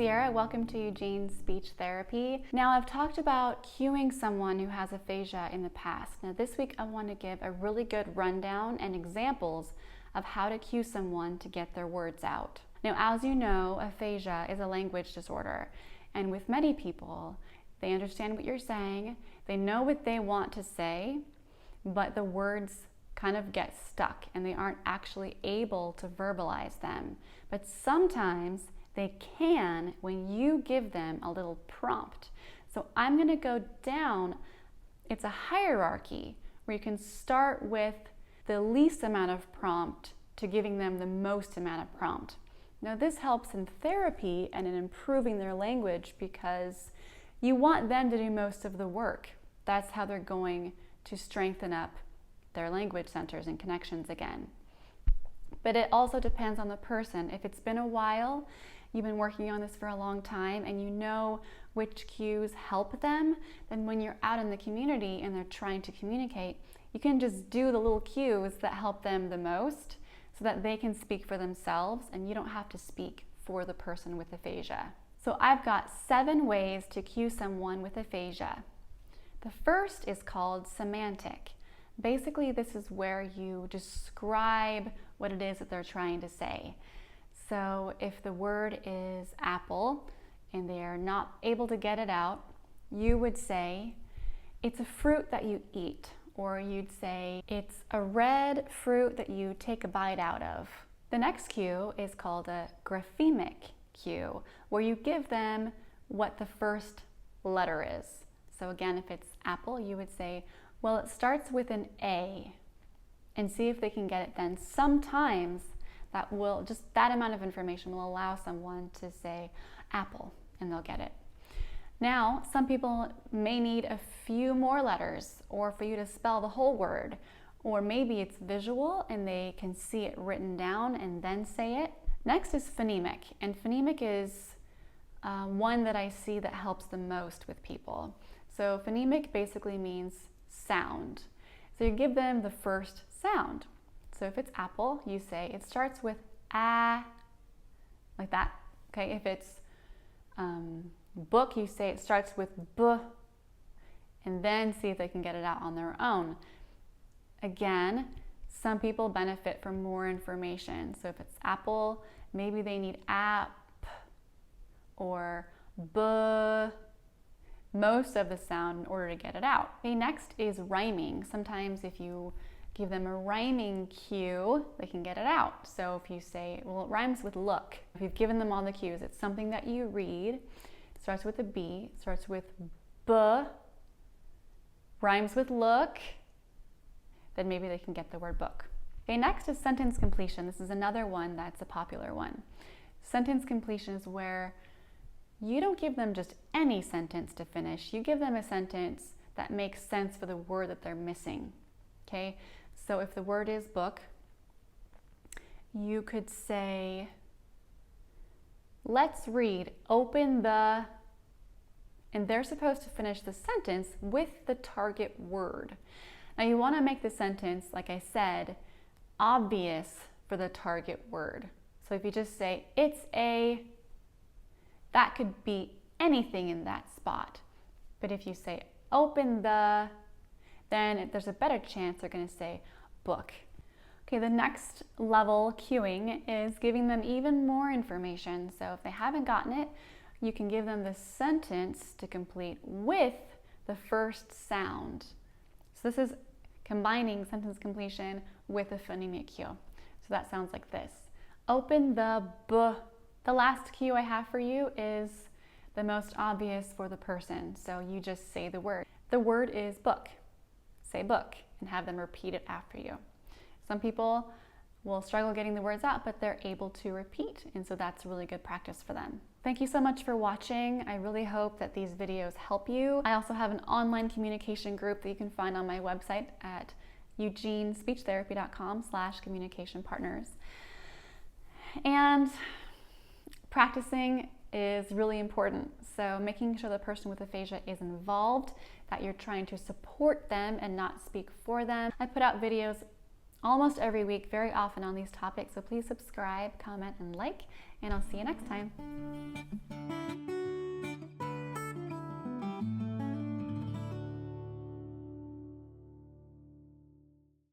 Sierra. Welcome to Eugene's Speech Therapy. Now, I've talked about cueing someone who has aphasia in the past. Now, this week I want to give a really good rundown and examples of how to cue someone to get their words out. Now, as you know, aphasia is a language disorder, and with many people, they understand what you're saying, they know what they want to say, but the words kind of get stuck and they aren't actually able to verbalize them. But sometimes they can when you give them a little prompt. So I'm going to go down. It's a hierarchy where you can start with the least amount of prompt to giving them the most amount of prompt. Now, this helps in therapy and in improving their language because you want them to do most of the work. That's how they're going to strengthen up their language centers and connections again. But it also depends on the person. If it's been a while, you've been working on this for a long time, and you know which cues help them, then when you're out in the community and they're trying to communicate, you can just do the little cues that help them the most so that they can speak for themselves and you don't have to speak for the person with aphasia. So I've got 7 ways to cue someone with aphasia. The first is called semantic. Basically, this is where you describe what it is that they're trying to say. So if the word is apple and they're not able to get it out, you would say, it's a fruit that you eat. Or you'd say, it's a red fruit that you take a bite out of. The next cue is called a graphemic cue, where you give them what the first letter is. So again, if it's apple, you would say, well, it starts with an A, and see if they can get it then. Sometimes just that amount of information will allow someone to say apple, and they'll get it. Now, some people may need a few more letters, or for you to spell the whole word, or maybe it's visual and they can see it written down and then say it. Next is phonemic, and phonemic is one that I see that helps the most with people. So phonemic basically means sound. So you give them the first sound. So if it's apple, you say it starts with a, like that. Okay, if it's book, you say it starts with b, and then see if they can get it out on their own. Again, some people benefit from more information. So if it's apple, maybe they need app or b, most of the sound in order to get it out. Okay, next is rhyming. Sometimes if you give them a rhyming cue, they can get it out. So if you say, well, it rhymes with look. If you've given them all the cues, it's something that you read. Starts with a B, starts with B, rhymes with look, then maybe they can get the word book. Okay, next is sentence completion. This is another one that's a popular one. Sentence completion is where you don't give them just any sentence to finish. You give them a sentence that makes sense for the word that they're missing. Okay, so if the word is book, you could say, let's read, open the, and they're supposed to finish the sentence with the target word. Now you want to make the sentence, like I said, obvious for the target word. So if you just say, it's a, that could be anything in that spot. But if you say, open the, then there's a better chance they're going to say book. Okay, the next level cueing is giving them even more information. So if they haven't gotten it, you can give them the sentence to complete with the first sound. So this is combining sentence completion with a phonemic cue. So that sounds like this. Open the b. The last cue I have for you is the most obvious for the person. So you just say the word. The word is book. Say book and have them repeat it after you. Some people will struggle getting the words out, but they're able to repeat, and so that's really good practice for them. Thank you so much for watching. I really hope that these videos help you. I also have an online communication group that you can find on my website at eugenespeechtherapy.com/communicationpartners. And practicing is really important. So making sure the person with aphasia is involved, that you're trying to support them and not speak for them. I put out videos almost every week, very often on these topics, so please subscribe, comment, and like, and I'll see you next time.